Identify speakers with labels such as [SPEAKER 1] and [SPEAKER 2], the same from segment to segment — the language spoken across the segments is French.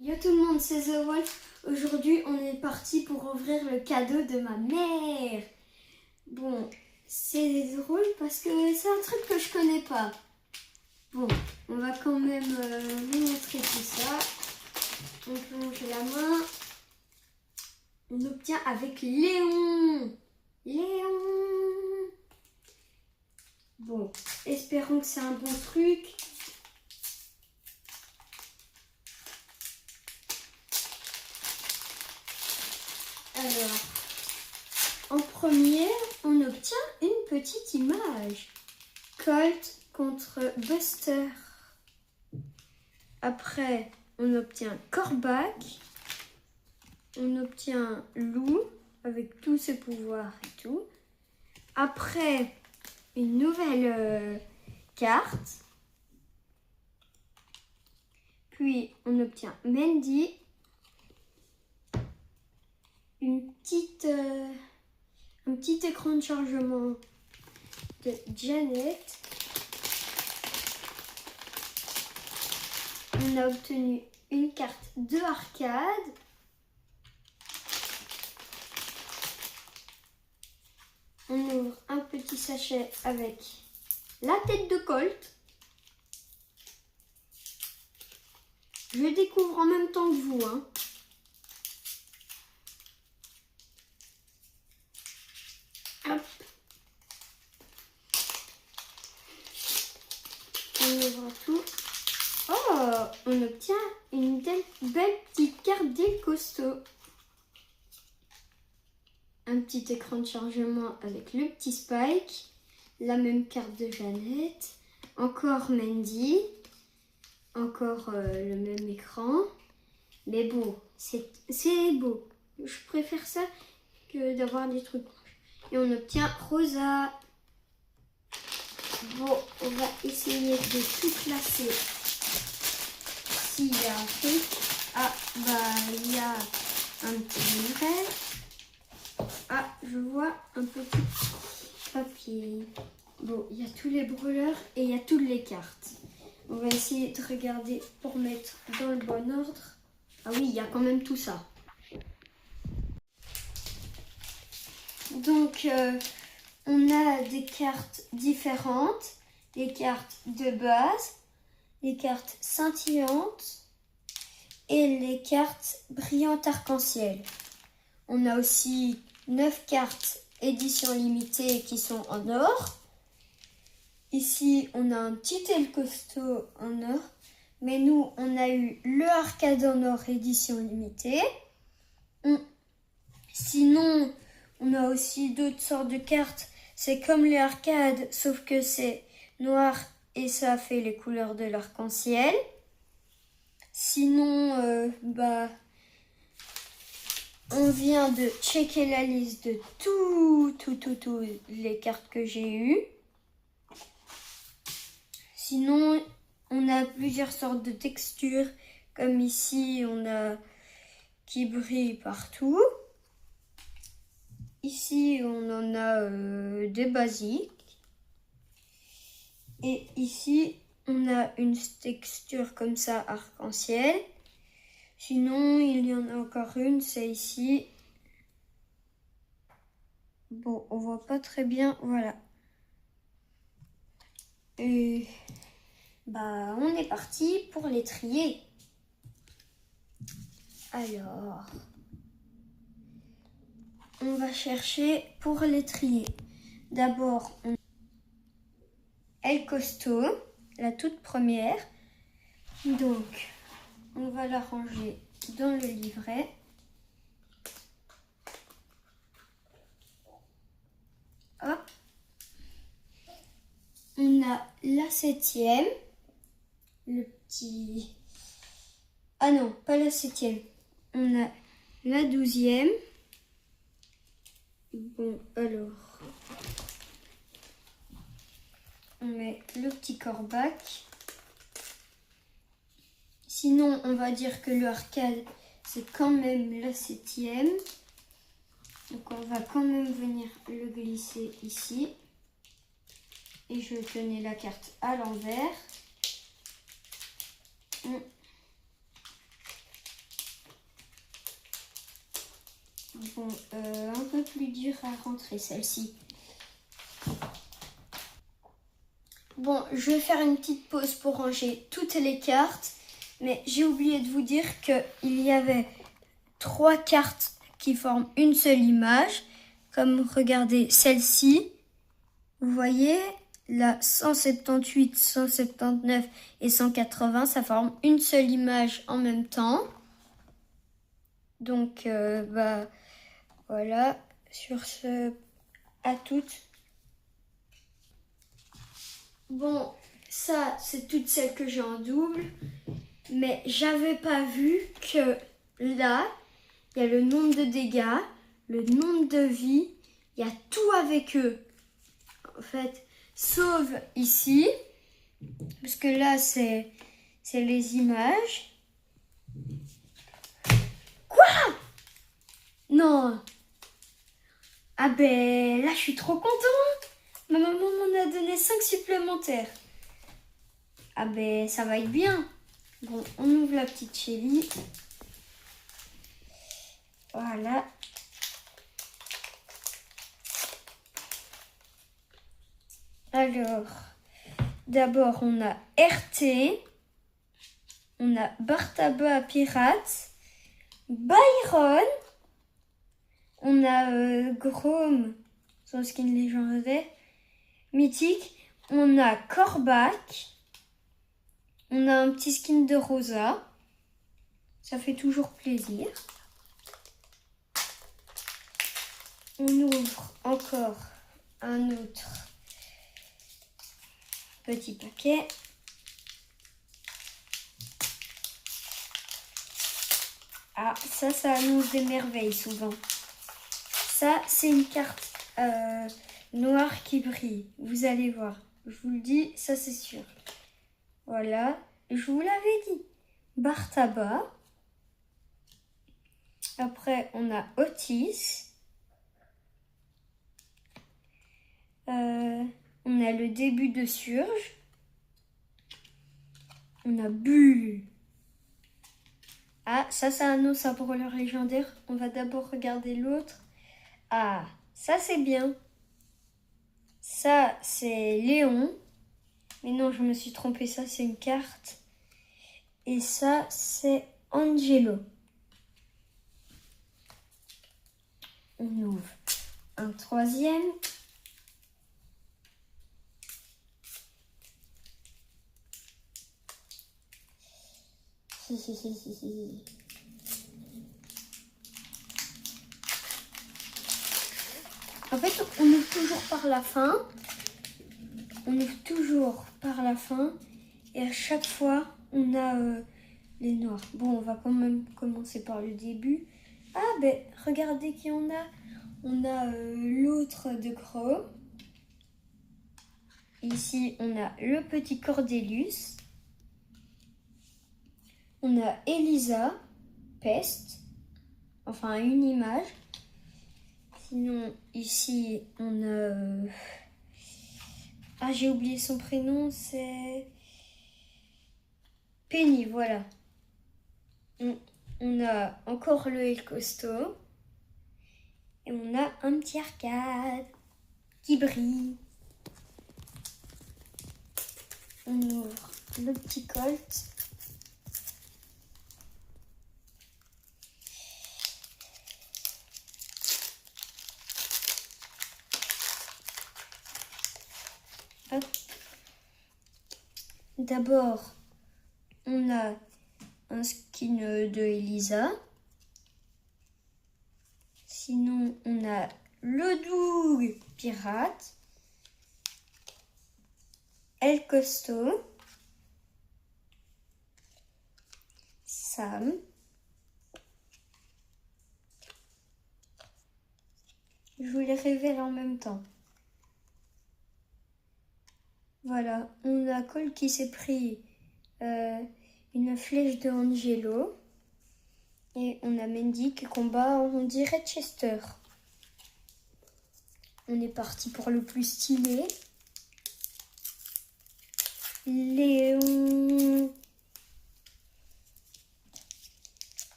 [SPEAKER 1] Yo tout le monde, c'est The Wolf. Aujourd'hui, on est parti pour ouvrir le cadeau de ma mère. Bon, c'est drôle parce que c'est un truc que je connais pas. Bon, on va quand même vous montrer tout ça. On plonge la main. On obtient avec Léon. Léon. Bon, espérons que c'est un bon truc. Alors, en premier, on obtient une petite image. Colt contre Buster. Après, on obtient Corbac. On obtient Lou avec tous ses pouvoirs et tout. Après, une nouvelle carte. Puis, on obtient Mandy. Un petit écran de chargement de Janet. On a obtenu une carte de arcade. On ouvre un petit sachet avec la tête de Colt. Je découvre en même temps que vous, hein. Hop. On ouvre tout. Oh, on obtient une belle petite carte des costauds. Un petit écran de chargement avec le petit Spike. La même carte de Jeannette. Encore Mandy. Encore le même écran. Mais bon, c'est beau. Je préfère ça que d'avoir des trucs. Et on obtient Rosa. Bon, on va essayer de tout classer. S'il y a un truc. Ah, bah, il y a un petit livret. Ah, je vois un petit papier. Bon, il y a tous les brûleurs et il y a toutes les cartes. On va essayer de regarder pour mettre dans le bon ordre. Ah oui, il y a quand même tout ça. Donc, on a des cartes différentes, les cartes de base, les cartes scintillantes et les cartes brillantes arc-en-ciel. On a aussi 9 cartes édition limitée qui sont en or. Ici, on a un petit El Costo en or, mais nous, on a eu le arcade en or édition limitée. Sinon, on a aussi d'autres sortes de cartes. C'est comme les arcades, sauf que c'est noir et ça fait les couleurs de l'arc-en-ciel. Sinon, on vient de checker la liste de toutes les cartes que j'ai eues. Sinon, on a plusieurs sortes de textures. Comme ici, on a qui brille partout. Ici, on en a des basiques. Et ici, on a une texture comme ça, arc-en-ciel. Sinon, il y en a encore une, c'est ici. Bon, on voit pas très bien, voilà. Et bah, on est parti pour les trier. Alors, on va chercher pour les trier. D'abord, on a El Costo, la toute première. Donc, on va la ranger dans le livret. Hop. On a la 7e. Le petit... Ah non, pas la 7e. On a la 12e. Bon, alors... On met le petit Corbac. Sinon, on va dire que le arcade, c'est quand même la 7e. Donc, on va quand même venir le glisser ici. Et je tenais la carte à l'envers. Bon, un peu plus dur à rentrer celle-ci. Bon, je vais faire une petite pause pour ranger toutes les cartes. Mais j'ai oublié de vous dire qu'il y avait 3 cartes qui forment une seule image. Comme regardez celle-ci. Vous voyez, la 178, 179 et 180, ça forme une seule image en même temps. Donc, voilà. Sur ce, à toutes. Bon, ça, c'est toutes celles que j'ai en double. Mais j'avais pas vu que là, il y a le nombre de dégâts, le nombre de vies, il y a tout avec eux. En fait, sauf ici, parce que là, c'est les images. Quoi? Non. Ah ben, là, je suis trop contente. Ma maman m'en a donné 5 supplémentaires. Ah ben, ça va être bien. Bon, on ouvre la petite Shelly. Voilà. Alors, d'abord, on a RT. On a Bartaba Pirate. Byron. On a Grom, son skin légendaire. Mythique. On a Corbac. On a un petit skin de Rosa. Ça fait toujours plaisir. On ouvre encore un autre petit paquet. Ah, ça annonce des merveilles souvent. Ça, c'est une carte noire qui brille. Vous allez voir. Je vous le dis, ça c'est sûr. Voilà. Je vous l'avais dit. Bartaba. Après, on a Otis. On a le début de Surge. On a Bulle. Ah, ça annonce un brawler légendaire. On va d'abord regarder l'autre. Ah, ça c'est bien. Ça, c'est Léon. Mais non, je me suis trompée. Ça, c'est une carte. Et ça, c'est Angelo. On ouvre un troisième. En fait, on ouvre toujours par la fin. On ouvre toujours par la fin. Et à chaque fois, on a les noirs. Bon, on va quand même commencer par le début. Ah, ben, regardez qui on a. On a l'autre de Chrome. Ici, on a le petit Cordelius. On a Elisa, Peste. Enfin, une image. Sinon, ici, on a... Ah, j'ai oublié son prénom, c'est... Penny, voilà. On a encore le El Costo. Et on a un petit arcade qui brille. On ouvre le petit Colt. Hop. D'abord, on a un skin de Elisa. Sinon, on a le Doug Pirate. El Costo. Sam. Je vous les révèle en même temps. Voilà, on a Cole qui s'est pris une flèche de Angelo. Et on a Mendy qui combat, on dirait Chester. On est parti pour le plus stylé. Léon.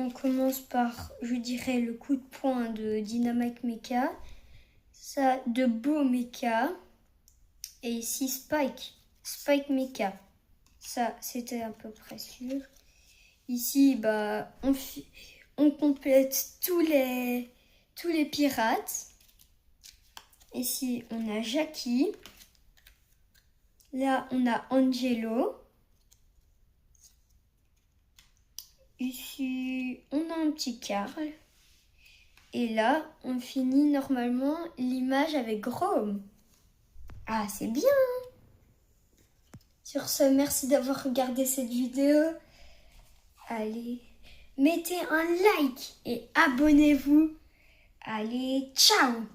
[SPEAKER 1] on commence par, je dirais, le coup de poing de Dynamite Mecha. Ça, de Beau Mecha. Et ici, Spike Mecha. Ça, c'était à peu près sûr. Ici, bah, on complète tous les pirates. Ici, on a Jackie. Là, on a Angelo. Ici, on a un petit Carl. Et là, on finit normalement l'image avec Grom. Ah, c'est bien! Sur ce, merci d'avoir regardé cette vidéo. Allez, mettez un like et abonnez-vous. Allez, ciao!